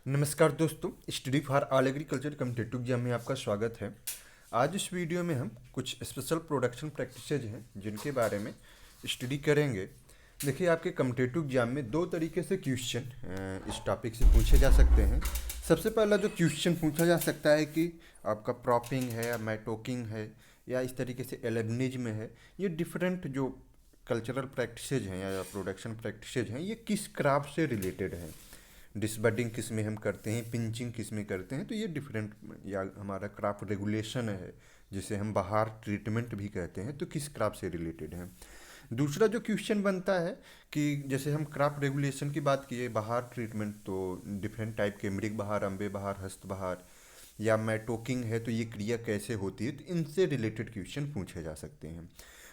नमस्कार दोस्तों, study for all agriculture competitive exam में आपका स्वागत है। आज इस वीडियो में हम कुछ स्पेशल प्रोडक्शन प्रैक्टिसेज हैं जिनके बारे में स्टडी करेंगे। देखिए, आपके कम्पिटिटिव एग्जाम में दो तरीके से क्वेश्चन इस टॉपिक से पूछे जा सकते हैं। सबसे पहला जो क्वेश्चन पूछा जा सकता है कि आपका प्रॉपिंग है या मैटोकिंग है या इस तरीके से एलेबनिज में है। ये डिफरेंट जो कल्चरल प्रैक्टिसेज हैं या प्रोडक्शन प्रैक्टिसेज हैं, ये किस क्राफ्ट से रिलेटेड हैं। डिसबडिंग किस में हम करते हैं, पिंचिंग किस में करते हैं, तो ये डिफरेंट या हमारा क्रॉप रेगुलेशन है जिसे हम बहार ट्रीटमेंट भी कहते हैं, तो किस क्रॉप से रिलेटेड है। दूसरा जो क्वेश्चन बनता है कि जैसे हम क्रॉप रेगुलेशन की बात किए, बहार ट्रीटमेंट तो डिफरेंट टाइप के मृग बहार, अम्बे बहार, हस्त बहार या मैटोकिंग है, तो ये क्रिया कैसे होती है, तो इनसे रिलेटेड क्वेश्चन पूछे जा सकते हैं।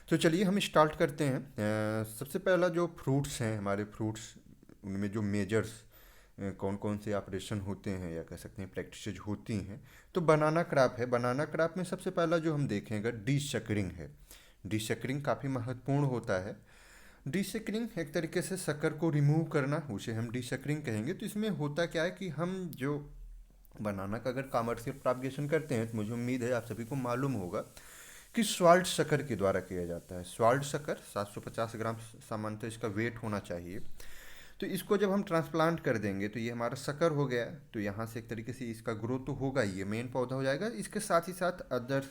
तो चलिए हम स्टार्ट करते हैं। सबसे पहला जो फ्रूट्स हैं, हमारे फ्रूट्स, उनमें जो मेजर्स कौन कौन से ऑपरेशन होते हैं या कह सकते हैं प्रैक्टिसेज होती हैं। तो बनाना क्रॉप है। बनाना क्रॉप में सबसे पहला जो हम देखेंगे डीशकरिंग है। डीशकरिंग काफ़ी महत्वपूर्ण होता है। डीशकरिंग एक तरीके से शक्कर को रिमूव करना, उसे हम डीशकरिंग कहेंगे। तो इसमें होता क्या है कि हम जो बनाना का अगर कॉमर्शियल प्रोपगेशन करते हैं, तो मुझे उम्मीद है आप सभी को मालूम होगा कि सॉल्ट शक्कर के द्वारा किया जाता है। सॉल्ट शक्कर 750 ग्राम सामान्यतः इसका वेट होना चाहिए। तो इसको जब हम ट्रांसप्लांट कर देंगे तो ये हमारा शक्कर हो गया। तो यहाँ से एक तरीके से इसका ग्रोथ तो होगा, ये मेन पौधा हो जाएगा। इसके साथ ही साथ अदर्स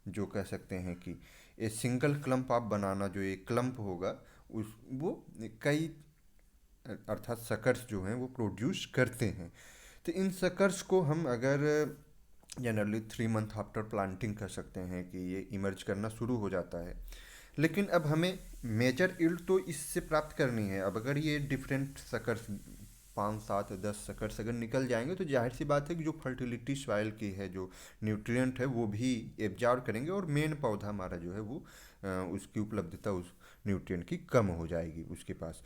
जो कह सकते हैं कि ये सिंगल क्लम्प आप बनाना, जो एक क्लम्प होगा उस वो कई अर्थात सकर्स जो हैं वो प्रोड्यूस करते हैं। तो इन सकर्स को हम अगर जनरली 3 मंथ आफ्टर प्लांटिंग कर सकते हैं कि ये इमर्ज करना शुरू हो जाता है। लेकिन अब हमें मेजर इल्ड तो इससे प्राप्त करनी है। अब अगर ये डिफरेंट सकर्स 5 7 10 सकर्स अगर निकल जाएंगे तो जाहिर सी बात है कि जो फर्टिलिटी सॉइल की है, जो न्यूट्रिएंट है, वो भी एब्जॉर्ब करेंगे और मेन पौधा हमारा जो है वो उसकी उपलब्धता उस न्यूट्रिएंट की कम हो जाएगी उसके पास।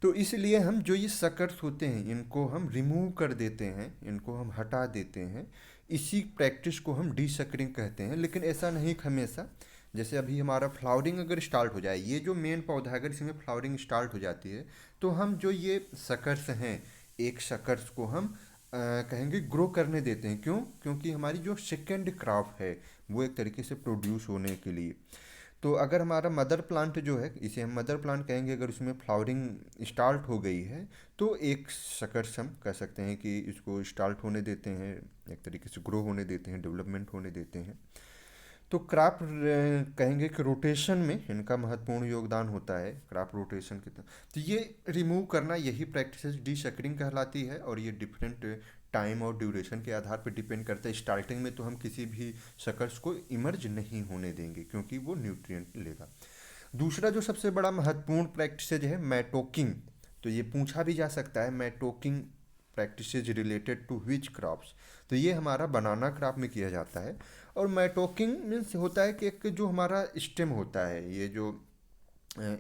तो इसलिए हम जो ये सकर्स होते हैं इनको हम रिमूव कर देते हैं, इनको हम हटा देते हैं। इसी प्रैक्टिस को हम डीसकरिंग कहते हैं। लेकिन ऐसा नहीं हमेशा। जैसे अभी हमारा फ्लावरिंग अगर स्टार्ट हो जाए, ये जो मेन पौधा है अगर इसमें फ्लावरिंग स्टार्ट हो जाती है, तो हम जो ये सकर्स हैं, एक सकर्स को हम कहेंगे ग्रो करने देते हैं। क्यों? क्योंकि हमारी जो सेकेंड क्रॉप है वो एक तरीके से प्रोड्यूस होने के लिए। तो अगर हमारा मदर प्लांट जो है, इसे हम मदर प्लांट कहेंगे, अगर उसमें फ्लावरिंग स्टार्ट हो गई है तो एक शकर्स हम कह सकते हैं कि इसको स्टार्ट होने देते हैं, एक तरीके से ग्रो होने देते हैं, डेवलपमेंट होने देते हैं। तो क्रॉप कहेंगे कि रोटेशन में इनका महत्वपूर्ण योगदान होता है, क्रॉप रोटेशन की तरह। तो ये रिमूव करना, यही प्रैक्टिस डीशकरिंग कहलाती है। और ये डिफरेंट टाइम और ड्यूरेशन के आधार पर डिपेंड करता है। स्टार्टिंग में तो हम किसी भी शकर्स को इमर्ज नहीं होने देंगे क्योंकि वो न्यूट्रिएंट लेगा। दूसरा जो सबसे बड़ा महत्वपूर्ण प्रैक्टिसेज है मैटोकिंग। तो ये पूछा भी जा सकता है, मैटोकिंग practices related to which crops. तो ये हमारा बनाना क्रॉप में किया जाता है। और मैटोकिंग मीन्स होता है कि एक जो हमारा स्टेम होता है, ये जो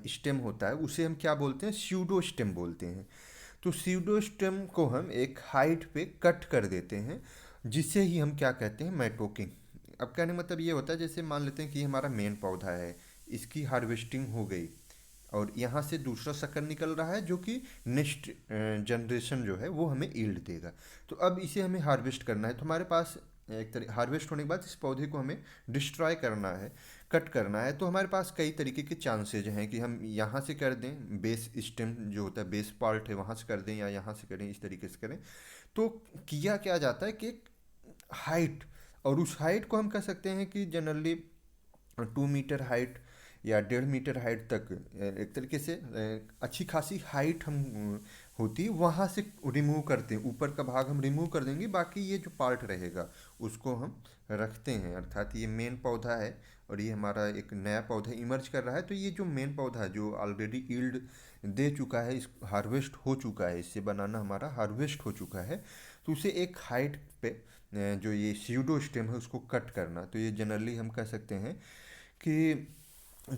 स्टेम होता है उसे हम क्या बोलते हैं, स्यूडो स्टेम बोलते हैं। तो स्यूडो स्टेम को हम एक हाइट पे कट कर देते हैं, जिसे ही हम क्या कहते हैं, मैटोकिंग। अब कहने का मतलब ये होता है, जैसे मान लेते हैं कि ये हमारा मेन पौधा है, इसकी हार्वेस्टिंग हो गई और यहाँ से दूसरा शक्कर निकल रहा है जो कि नेक्स्ट जनरेशन जो है वो हमें ईल्ड देगा। तो अब इसे हमें हार्वेस्ट करना है। तो हमारे पास एक तरह हार्वेस्ट होने के बाद इस पौधे को हमें डिस्ट्रॉय करना है, कट करना है। तो हमारे पास कई तरीके के चांसेज हैं कि हम यहाँ से कर दें, बेस स्टेम जो होता है, बेस पार्ट है, वहाँ से कर दें, या यहाँ से करें, इस तरीके से करें। तो किया क्या जाता है कि एक हाइट, और उस हाइट को हम कह सकते हैं कि जनरली 2 मीटर हाइट या 1.5 मीटर हाइट तक, एक तरीके से अच्छी खासी हाइट हम होती है, वहाँ से रिमूव करते हैं। ऊपर का भाग हम रिमूव कर देंगे, बाकी ये जो पार्ट रहेगा उसको हम रखते हैं। अर्थात ये मेन पौधा है और ये हमारा एक नया पौधा इमर्ज कर रहा है। तो ये जो मेन पौधा जो ऑलरेडी ईल्ड दे चुका है, इस हार्वेस्ट हो चुका है, इससे बनाना हमारा हार्वेस्ट हो चुका है, तो उसे एक हाइट पे जो ये स्यूडो स्टेम है उसको कट करना। तो ये जनरली हम कह सकते हैं कि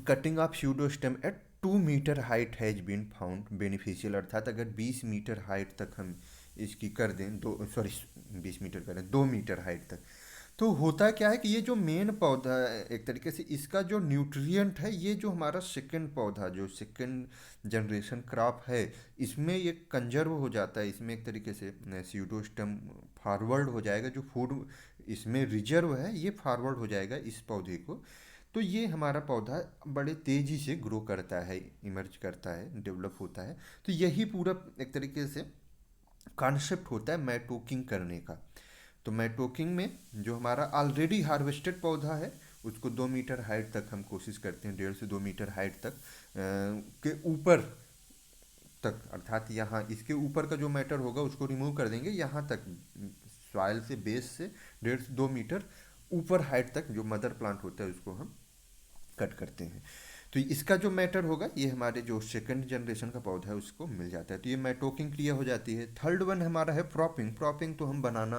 cutting of pseudo stem at 2 metre height has been found beneficial. अर्थात अगर 20 मीटर हाइट तक हम इसकी कर दें, 2 मीटर करें, 2 मीटर हाइट तक, तो होता क्या है कि ये जो मेन पौधा है एक तरीके से इसका जो न्यूट्रिएंट है, ये जो हमारा सेकंड पौधा जो सेकंड जनरेशन क्रॉप है, इसमें ये कंजर्व हो जाता है, इसमें एक तरीके से स्यूडोस्टम फॉरवर्ड हो जाएगा, जो फूड इसमें रिजर्व है ये फॉरवर्ड हो जाएगा इस पौधे को। तो ये हमारा पौधा बड़े तेज़ी से ग्रो करता है, इमर्ज करता है, डेवलप होता है। तो यही पूरा एक तरीके से कॉन्सेप्ट होता है मैटोकिंग करने का। तो मैटोकिंग में जो हमारा ऑलरेडी हार्वेस्टेड पौधा है उसको 2 मीटर हाइट तक हम कोशिश करते हैं, 1.5 से 2 मीटर हाइट तक के ऊपर तक, अर्थात यहाँ इसके ऊपर का जो मैटर होगा उसको रिमूव कर देंगे, यहाँ तक सॉइल से बेस से 1.5 से 2 मीटर ऊपर हाइट तक जो मदर प्लांट होता है उसको हम कट करते हैं। तो इसका जो मैटर होगा ये हमारे जो सेकंड जनरेशन का पौधा है उसको मिल जाता है। तो ये मैटोकिंग क्रिया हो जाती है। थर्ड वन हमारा है प्रॉपिंग। प्रॉपिंग तो हम बनाना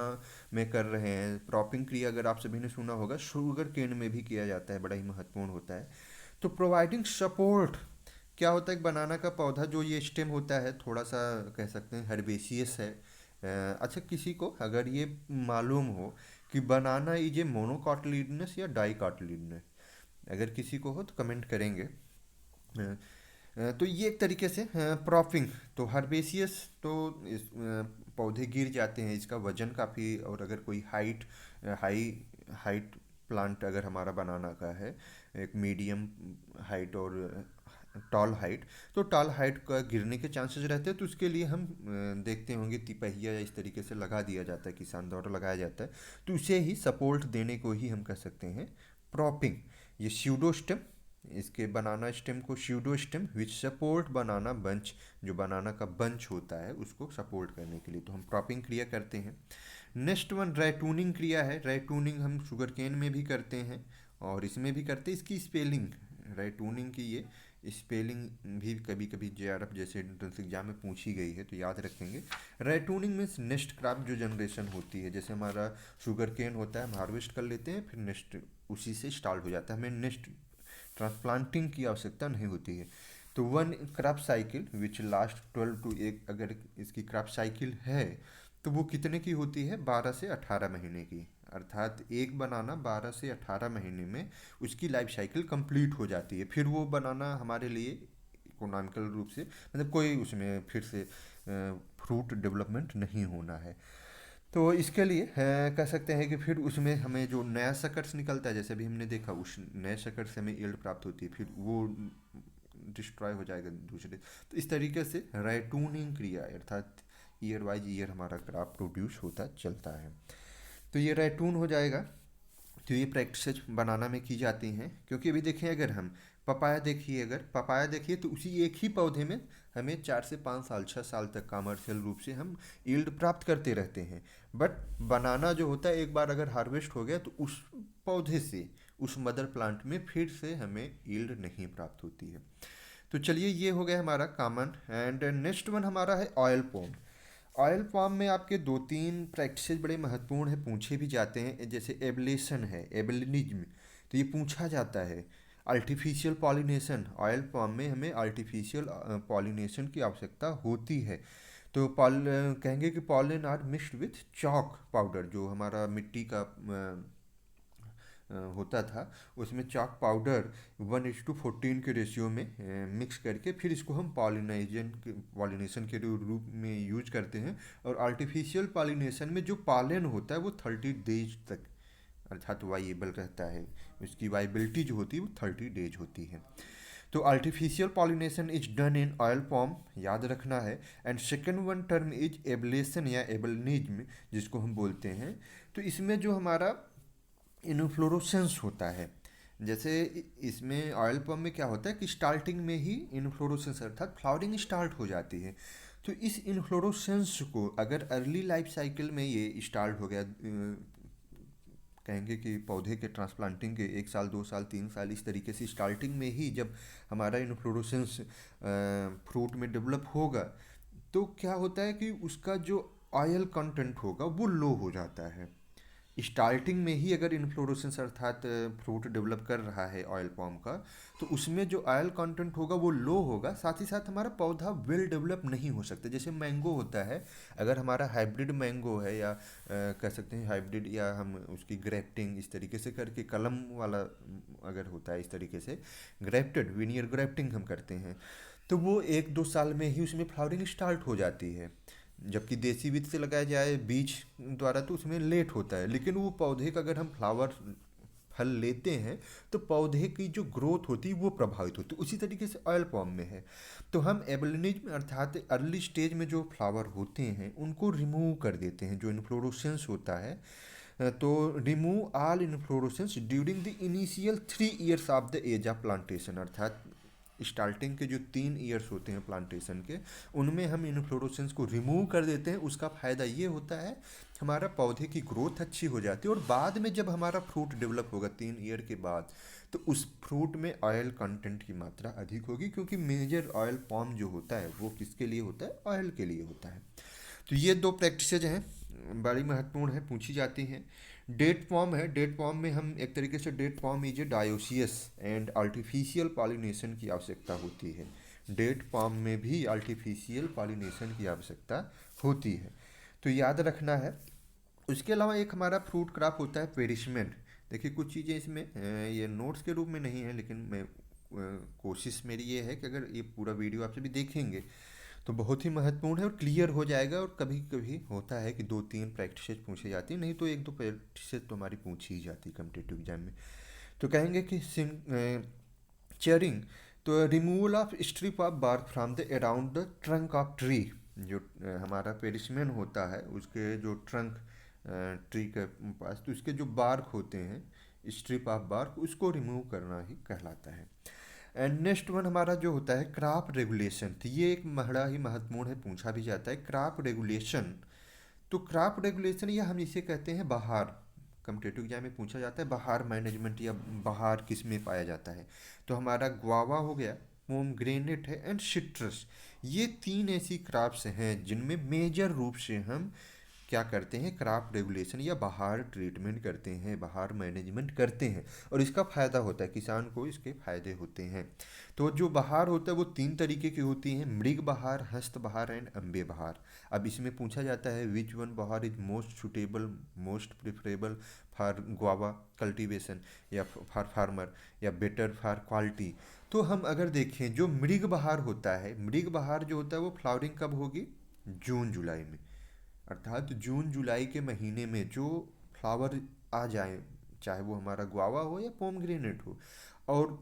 में कर रहे हैं। प्रॉपिंग क्रिया अगर आप सभी ने सुना होगा शुगर केन में भी किया जाता है, बड़ा ही महत्वपूर्ण होता है। तो प्रोवाइडिंग सपोर्ट क्या होता है, बनाना का पौधा जो ये स्टेम होता है थोड़ा सा कह सकते हैं हर्बेसियस है। अच्छा, किसी को अगर ये मालूम हो कि बनाना इज ए मोनोकॉटिलिडनस या डाइकॉटिलिडनस, अगर किसी को हो तो कमेंट करेंगे। तो ये एक तरीके से प्रॉपिंग तो हर्बेसियस तो इस पौधे गिर जाते हैं, इसका वजन काफ़ी, और अगर कोई हाई हाइट प्लांट अगर हमारा बनाना का है, एक मीडियम हाइट और टॉल हाइट, तो टॉल हाइट का गिरने के चांसेस रहते हैं। तो उसके लिए हम देखते होंगे तिपहिया या इस तरीके से लगा दिया जाता है, किसान द्वारा लगाया जाता है। तो उसे ही सपोर्ट देने को ही हम कह सकते हैं प्रॉपिंग। ये स्यूडोस्टेम, इसके बनाना स्टेम को स्यूडोस्टेम विच सपोर्ट बनाना बंच, जो बनाना का बंच होता है उसको सपोर्ट करने के लिए तो हम प्रॉपिंग क्रिया करते हैं। नेक्स्ट वन राइटूनिंग क्रिया है। राइटूनिंग हम शुगर केन में भी करते हैं और इसमें भी करते हैं। इसकी स्पेलिंग राइटूनिंग की ये स्पेलिंग भी कभी कभी जेआरएफ जैसे एंट्रेंस एग्जाम में पूछी गई है, तो याद रखेंगे। राइटूनिंग मीन्स नेक्स्ट क्रॉप जो जनरेशन होती है, जैसे हमारा शुगर केन होता है, हम हार्वेस्ट कर लेते हैं, फिर नेक्स्ट उसी से स्टार्ट हो जाता है, हमें नेक्स्ट ट्रांसप्लांटिंग की आवश्यकता नहीं होती है। तो one crop cycle which last 12 to एक अगर इसकी क्रॉप साइकिल है तो वो कितने की होती है, 12 से 18 महीने की। अर्थात एक बनाना 12 से 18 महीने में उसकी लाइफ साइकिल कंप्लीट हो जाती है। फिर वो बनाना हमारे लिए इकोनॉमिकल रूप से मतलब कोई उसमें फिर से फ्रूट डेवलपमेंट नहीं होना है। तो इसके लिए कह सकते हैं कि फिर उसमें हमें जो नया शकर्स निकलता है, जैसे अभी हमने देखा उस नए शक्कर से हमें यील्ड प्राप्त होती है, फिर वो डिस्ट्रॉय हो जाएगा दूसरे। तो इस तरीके से राइटूनिंग क्रिया अर्थात ईयर वाइज ईयर हमारा क्रॉप प्रोड्यूस होता चलता है। तो ये राइटून हो जाएगा। तो ये प्रैक्टिसेज बनाना में की जाती हैं, क्योंकि अभी देखें अगर हम अगर पपाया देखिए तो उसी एक ही पौधे में हमें 4 से 5 साल 6 साल तक कमर्शियल रूप से हम यील्ड प्राप्त करते रहते हैं। बट बनाना जो होता है एक बार अगर हार्वेस्ट हो गया तो उस पौधे से उस मदर प्लांट में फिर से हमें यील्ड नहीं प्राप्त होती है। तो चलिए ये हो गया हमारा कॉमन। एंड नेक्स्ट वन हमारा है ऑयल पॉम। ऑयल पाम में आपके 2-3 प्रैक्टिसेस बड़े महत्वपूर्ण है, पूछे भी जाते हैं, जैसे एबलेशन है, एबलिनिज्म, तो ये पूछा जाता है। आर्टिफिशियल पॉलिनेशन, ऑयल पाम में हमें आर्टिफिशियल पॉलिनेशन की आवश्यकता होती है। तो कहेंगे कि pollen are mixed with chalk powder, जो हमारा मिट्टी का होता था उसमें चॉक पाउडर 1:14 के रेशियो में मिक्स करके फिर इसको हम पॉलिनेशन के रूप में यूज करते हैं। और आर्टिफिशियल पॉलिनेशन में जो पॉलन होता है वो 30 डेज तक अर्थात वाइएबल रहता है, उसकी वाइबिलिटी जो होती है वो 30 डेज होती है। तो artificial pollination is done in oil पॉम, याद रखना है। And second one term is ablation या एबलनिज्म जिसको हम बोलते हैं। तो इसमें जो हमारा इन्फ्लोरोसेंस होता है, जैसे इसमें ऑयल पम्प में क्या होता है कि स्टार्टिंग में ही इन्फ्लोरोसेंस अर्थात फ्लावरिंग स्टार्ट हो जाती है। तो इस इन्फ्लोरोसेंस को अगर अर्ली लाइफ साइकिल में ये स्टार्ट हो गया, कहेंगे कि पौधे के ट्रांसप्लांटिंग के 1 साल 2 साल 3 साल इस तरीके से स्टार्टिंग में ही जब हमारा इन्फ्लोरोसेंस फ्रूट में डेवलप होगा, तो क्या होता है कि उसका जो ऑयल कंटेंट होगा वो लो हो जाता है। स्टार्टिंग में ही अगर इन्फ्लोरेसेंस अर्थात फ्रूट डेवलप कर रहा है ऑयल पॉम का, तो उसमें जो ऑयल कंटेंट होगा वो लो होगा, साथ ही साथ हमारा पौधा वेल डेवलप नहीं हो सकता। जैसे मैंगो होता है, अगर हमारा हाइब्रिड मैंगो है या कह सकते हैं हाइब्रिड, या हम उसकी ग्रेफ्टिंग इस तरीके से करके कलम वाला अगर होता है इस तरीके से ग्रेफ्टेड विनियर ग्रेफ्टिंग हम करते हैं, तो वो 1-2 साल में ही उसमें फ्लावरिंग स्टार्ट हो जाती है। जबकि देसी बीज से लगाया जाए बीज द्वारा तो उसमें लेट होता है, लेकिन वो पौधे का अगर हम फ्लावर फल लेते हैं तो पौधे की जो ग्रोथ होती है वो प्रभावित होती है। उसी तरीके से ऑयल पॉम में है, तो हम एबलिनिज्म अर्थात अर्ली स्टेज में जो फ्लावर होते हैं उनको रिमूव कर देते हैं। जो इन्फ्लोरोसेंस होता है, तो remove all inflorescence during the initial 3 years of the age of plantation, अर्थात स्टार्टिंग के जो 3 ईयर्स होते हैं प्लांटेशन के, उनमें हम इन्फ्लोरोसेंस को रिमूव कर देते हैं। उसका फ़ायदा ये होता है हमारा पौधे की ग्रोथ अच्छी हो जाती है, और बाद में जब हमारा फ्रूट डेवलप होगा 3 ईयर के बाद, तो उस फ्रूट में ऑयल कंटेंट की मात्रा अधिक होगी, क्योंकि मेजर ऑयल पॉम जो होता है वो किसके लिए होता है, ऑयल के लिए होता है। तो ये दो प्रैक्टिसेज हैं, बड़ी महत्वपूर्ण है, पूछी जाती हैं। डेट फॉर्म है, डेट फॉर्म में हम एक तरीके से date form is a dioecious and artificial pollination की आवश्यकता होती है। डेट फॉर्म में भी आर्टिफिशियल पॉलिनेशन की आवश्यकता होती है, तो याद रखना है। उसके अलावा एक हमारा फ्रूट क्रॉप होता है पेरिशमेंट। देखिए कुछ चीज़ें इसमें ये नोट्स के रूप में नहीं है, लेकिन मैं कोशिश मेरी ये है कि अगर ये पूरा वीडियो आप सभी देखेंगे तो बहुत ही महत्वपूर्ण है और क्लियर हो जाएगा। और कभी कभी होता है कि 2-3 प्रैक्टिसेस पूछी जाती है, नहीं तो 1-2 प्रैक्टिसेस तो हमारी पूछी ही जाती कम्पिटेटिव एग्जाम में। तो कहेंगे कि चेयरिंग, तो removal of strip of bark from the around the trunk of tree. जो हमारा पेरिसमेन होता है उसके जो ट्रंक ट्री के पास, तो उसके जो बार्क होते हैं, स्ट्रिप ऑफ बार्क, उसको रिमूव करना ही कहलाता है। एंड नेक्स्ट वन हमारा जो होता है क्रॉप रेगुलेशन, तो ये एक बड़ा ही महत्वपूर्ण है, पूछा भी जाता है क्रॉप रेगुलेशन। तो क्रॉप रेगुलेशन या हम इसे कहते हैं बहार, कम्पिटेटिव एग्जाम में पूछा जाता है बहार मैनेजमेंट या बहार किस में पाया जाता है। तो हमारा गुआवा हो गया, पोमग्रेनेट है, एंड सिट्रस, ये 3 ऐसी क्रॉप्स हैं जिनमें मेजर रूप से हम क्या करते हैं, क्रॉप रेगुलेशन या बहार ट्रीटमेंट करते हैं, बहार मैनेजमेंट करते हैं। और इसका फ़ायदा होता है किसान को, इसके फ़ायदे होते हैं। तो जो बहार होता है वो 3 तरीके की होती हैं, मृग बहार, हस्त बहार एंड अम्बे बहार। अब इसमें पूछा जाता है विच वन बहार is most suitable, most preferable for guava cultivation या फॉर फार्मर, या बेटर फॉर क्वालिटी। तो हम अगर देखें जो मृग बहार होता है, मृग बहार जो होता है वो फ्लावरिंग कब होगी, जून जुलाई में। अर्थात जून जुलाई के महीने में जो फ्लावर आ जाए, चाहे वो हमारा गुआवा हो या पोमग्रेनेट हो, और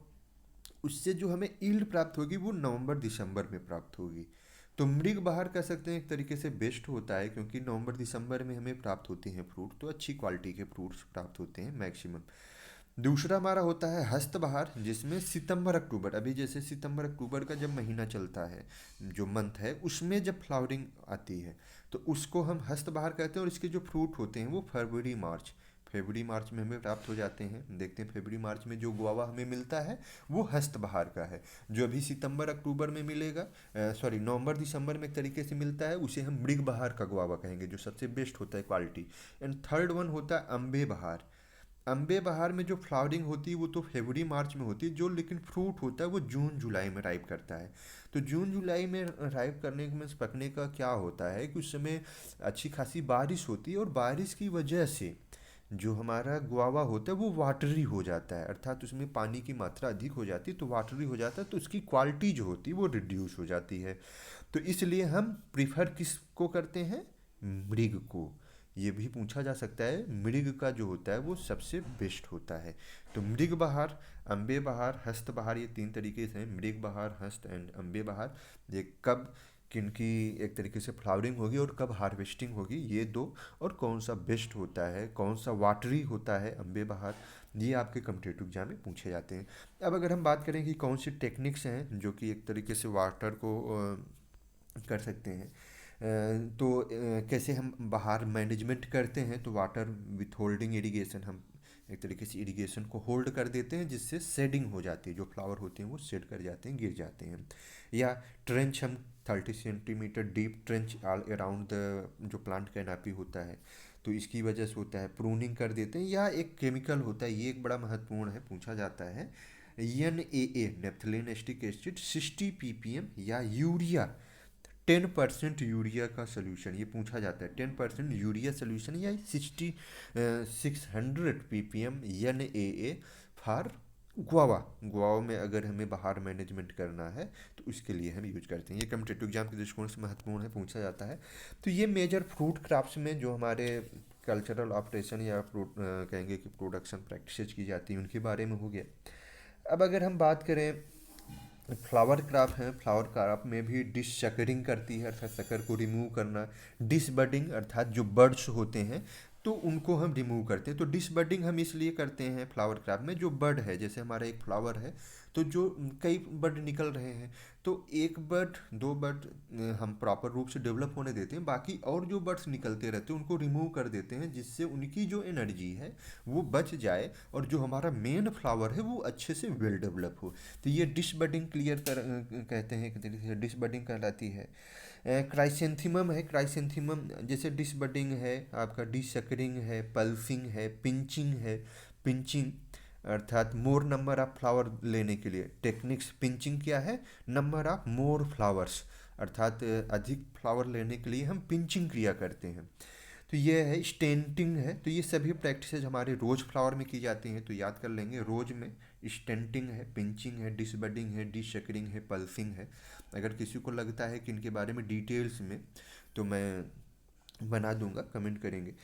उससे जो हमें ईल्ड प्राप्त होगी वो नवंबर दिसंबर में प्राप्त होगी। तो मृग बहार कह सकते हैं एक तरीके से बेस्ट होता है, क्योंकि नवंबर दिसंबर में हमें प्राप्त होते हैं फ्रूट, तो अच्छी क्वालिटी के फ्रूट्स प्राप्त होते हैं मैक्सिमम। दूसरा हमारा होता है हस्त बहार, जिसमें सितंबर अक्टूबर, अभी जैसे सितंबर अक्टूबर का जब महीना चलता है, जो मंथ है, उसमें जब फ्लावरिंग आती है तो उसको हम हस्त बहार कहते हैं। और इसके जो फ्रूट होते हैं वो फरवरी मार्च में हमें प्राप्त हो जाते हैं। देखते हैं फरवरी मार्च में जो गुआवा हमें मिलता है वो हस्त बहार का है। जो अभी सितंबर अक्टूबर में मिलेगा, सॉरी नवंबर दिसंबर में एक तरीके से मिलता है, उसे हम मृग बहार का गुआवा कहेंगे, जो सबसे बेस्ट होता है क्वालिटी। एंड थर्ड वन होता है अम्बे बहार। अम्बे बहार में जो फ्लावरिंग होती है वो तो फरवरी मार्च में होती है, जो लेकिन फ्रूट होता है वो जून जुलाई में राइप करता है। तो जून जुलाई में राइप करने में पकने का क्या होता है कि उस समय अच्छी खासी बारिश होती है, और बारिश की वजह से जो हमारा गुआवा होता है वो वाटरी हो जाता है, अर्थात उसमें पानी की मात्रा अधिक हो जाती है, तो वाटरी हो जाता है, तो उसकी क्वालिटी जो होती है वो रिड्यूस हो जाती है। तो इसलिए हम प्रिफर किसको करते हैं, मृग को। ये भी पूछा जा सकता है, मृग का जो होता है वो सबसे बेस्ट होता है। तो मृग बहार, अम्बे बहार, हस्त बहार, ये 3 तरीके से हैं, मृग बहार, हस्त एंड अम्बे बहार। ये कब किनकी एक तरीके से फ्लावरिंग होगी और कब हार्वेस्टिंग होगी, ये दो। और कौन सा बेस्ट होता है, कौन सा वाटरी होता है, अम्बे बहार, ये आपके कम्पिटेटिव एग्जाम में पूछे जाते हैं। अब अगर हम बात करें कि कौन सी टेक्निक्स हैं जो कि एक तरीके से वाटर को कर सकते हैं, तो कैसे हम बहार मैनेजमेंट करते हैं, तो वाटर विथ होल्डिंग इरिगेशन हम एक तरीके से इरिगेशन को होल्ड कर देते हैं, जिससे शेडिंग हो जाती है, जो फ्लावर होते हैं वो शेड कर जाते हैं, गिर जाते हैं। या ट्रेंच हम 30 centimetre deep trench all around the जो प्लांट कैनापी होता है, तो इसकी वजह से होता है प्रूनिंग कर देते हैं। या एक केमिकल होता है, ये एक बड़ा महत्वपूर्ण है, पूछा जाता है, NAA naphthalene acetic acid 60 ppm, या यूरिया 10% यूरिया का सोल्यूशन, ये पूछा जाता है 10% यूरिया सोल्यूशन या 600 ppm NAA for guava. Guava में अगर हमें बाहर मैनेजमेंट करना है तो उसके लिए हम यूज करते हैं। ये कॉम्पिटिटिव एग्जाम के दृष्टिकोण से महत्वपूर्ण है, पूछा जाता है। तो ये मेजर फ्रूट क्रॉप्स में जो हमारे कल्चरल ऑपरेशन या कहेंगे कि प्रोडक्शन प्रैक्टिसेज की जाती है, उनके बारे में हो गया। अब अगर हम बात करें फ्लावर क्रॉप है, फ्लावर क्रॉप में भी डिश शकरिंग करती है, अर्थात शक्कर को रिमूव करना। डिश बडिंग अर्थात जो बर्ड्स होते हैं तो उनको हम रिमूव करते हैं। तो डिश बडिंग हम इसलिए करते हैं फ्लावर क्रॉप में, जो बर्ड है, जैसे हमारा एक फ्लावर है तो जो कई बर्ड निकल रहे हैं, तो एक बर्ड दो बर्ड हम प्रॉपर रूप से डेवलप होने देते हैं, बाकी और जो बर्ड्स निकलते रहते हैं उनको रिमूव कर देते हैं, जिससे उनकी जो एनर्जी है वो बच जाए और जो हमारा मेन फ्लावर है वो अच्छे से वेल डेवलप हो। तो ये डिश बडिंग कहते हैं, एक तरीके से डिश बडिंग कहलाती है। क्राइसेंथीमम है, क्राइसेंथीमम जैसे डिश बडिंग है, आपका डिश शकरिंग है, पल्सिंग है, पिंचिंग है। पिंचिंग अर्थात मोर नंबर ऑफ फ्लावर लेने के लिए टेक्निक्स। पिंचिंग क्या है? नंबर ऑफ मोर फ्लावर्स, अर्थात अधिक फ्लावर लेने के लिए हम पिंचिंग क्रिया करते हैं। तो ये है स्टेंटिंग है। तो ये सभी प्रैक्टिसेज हमारे रोज फ्लावर में की जाती हैं, तो याद कर लेंगे। रोज में स्टेंटिंग है, पिंचिंग है, डिश बडिंग है, डिश शकरिंग है, पल्सिंग है। अगर किसी को लगता है कि इनके बारे में डिटेल्स में, तो मैं बना दूंगा, कमेंट करेंगे।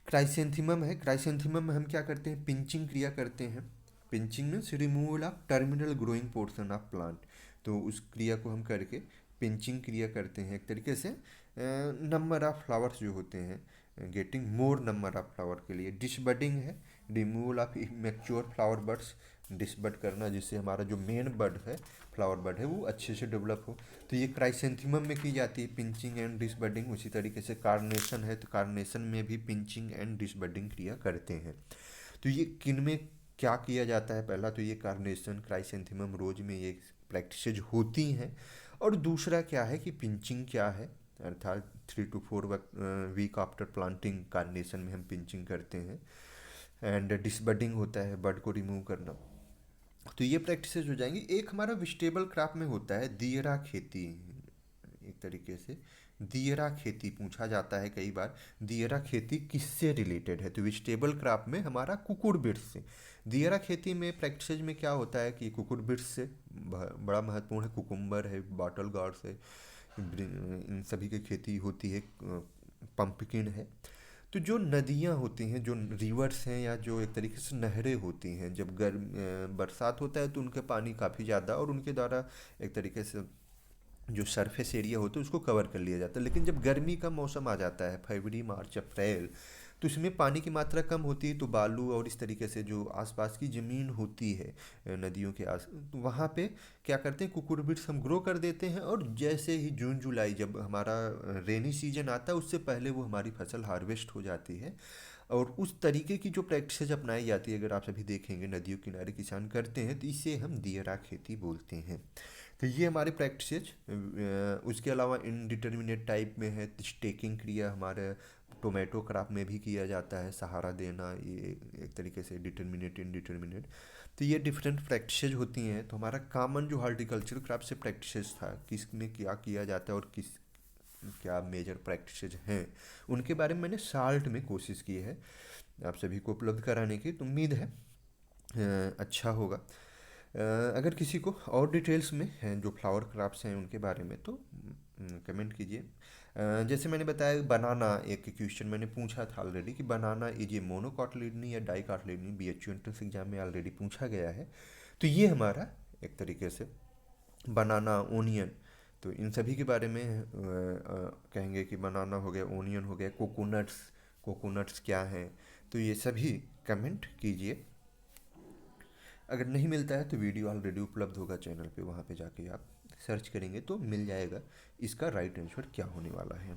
क्राइसेंथीमम है, क्राइसेंथीमम में हम क्या करते हैं? पिंचिंग क्रिया करते हैं। Pinching means removal of terminal growing portion of plant. तो उस क्रिया को हम करके पिंचिंग क्रिया करते हैं, एक तरीके से नंबर ऑफ फ्लावर्स जो होते हैं, getting more number of flower के लिए। डिश बडिंग है, removal of mature flower buds, disbud करना, जिससे हमारा जो मेन बड है, फ्लावर बड है, वो अच्छे से डेवलप हो। तो ये क्राइसेंथीमम में की जाती है पिंचिंग एंड डिश बडिंग। उसी तरीके से कार्नेशन है, तो कार्नेशन में भी पिंचिंग एंड डिश बडिंग क्रिया करते हैं। तो ये किन में क्या किया जाता है? पहला तो ये कार्नेशन, क्राइसेंथीमम, रोज में ये प्रैक्टिसेज होती हैं। और दूसरा क्या है कि पिंचिंग क्या है, अर्थात 3 to 4 week after planting carnation में हम पिंचिंग करते हैं। एंड डिसबडिंग होता है, बड को रिमूव करना। तो ये प्रैक्टिसेस हो जाएंगी। एक हमारा वेजिटेबल क्रॉप में होता है दियरा खेती, एक तरीके से दियरा खेती पूछा जाता है कई बार। दियरा खेती किससे रिलेटेड है? तो वेजिटेबल क्रॉप में हमारा कुकुरबिट्स से। दियरा खेती में प्रैक्टिसेज में क्या होता है कि कुकुरबिट्स से बड़ा महत्वपूर्ण है, कुकुम्बर है, बॉटल गार्ड्स है, इन सभी की खेती होती है। पंपकिन है। तो जो नदियाँ होती हैं, जो रिवर्स हैं, या जो एक तरीके से नहरें होती हैं, जब बरसात होता है तो उनका पानी काफ़ी ज़्यादा, और उनके द्वारा एक तरीके से जो सरफेस एरिया होता है उसको कवर कर लिया जाता है। लेकिन जब गर्मी का मौसम आ जाता है, फरवरी मार्च अप्रैल, तो इसमें पानी की मात्रा कम होती है, तो बालू और इस तरीके से जो आसपास की ज़मीन होती है नदियों के आस, तो वहाँ पे क्या करते हैं, कुकुरबिट्स हम ग्रो कर देते हैं। और जैसे ही जून जुलाई जब हमारा रेनी सीजन आता है, उससे पहले वो हमारी फसल हार्वेस्ट हो जाती है। और उस तरीके की जो प्रैक्टिसेज अपनाई जाती है, अगर आप सभी देखेंगे नदियों किनारे किसान करते हैं, तो इसे हम दियरा खेती बोलते हैं। तो ये हमारे प्रैक्टिसेज। उसके अलावा इनडिटर्मिनेट टाइप में है, स्टेकिंग क्रिया हमारे टोमेटो क्रॉप में भी किया जाता है, सहारा देना, ये एक तरीके से डिटर्मिनेट इनडिटर्मिनेट। तो ये डिफरेंट प्रैक्टिसेज होती हैं। तो हमारा कॉमन जो हॉर्टिकल्चर क्रॉप से प्रैक्टिसेज था, किस में क्या किया जाता है और किस क्या मेजर प्रैक्टिसेज हैं, उनके बारे में मैंने शार्ट में कोशिश की है आप सभी को उपलब्ध कराने की। तो उम्मीद है अच्छा होगा। अगर किसी को और डिटेल्स में हैं जो फ्लावर क्राफ्ट्स हैं उनके बारे में, तो कमेंट कीजिए। जैसे मैंने बताया, बनाना एक क्वेश्चन मैंने पूछा था ऑलरेडी कि बनाना इज ए मोनोकॉटिलिडनी या डाइकॉटिलिडनी, BHU एंट्रेंस एग्जाम में ऑलरेडी पूछा गया है। तो ये हमारा एक तरीके से बनाना, ओनियन, तो इन सभी के बारे में कहेंगे कि बनाना हो गया, ओनियन हो गया, कोकोनट्स, कोकोनट्स क्या हैं, तो ये सभी कमेंट कीजिए। अगर नहीं मिलता है तो वीडियो ऑलरेडी उपलब्ध होगा चैनल पे, वहाँ पे जाके आप सर्च करेंगे तो मिल जाएगा इसका राइट आंसर क्या होने वाला है।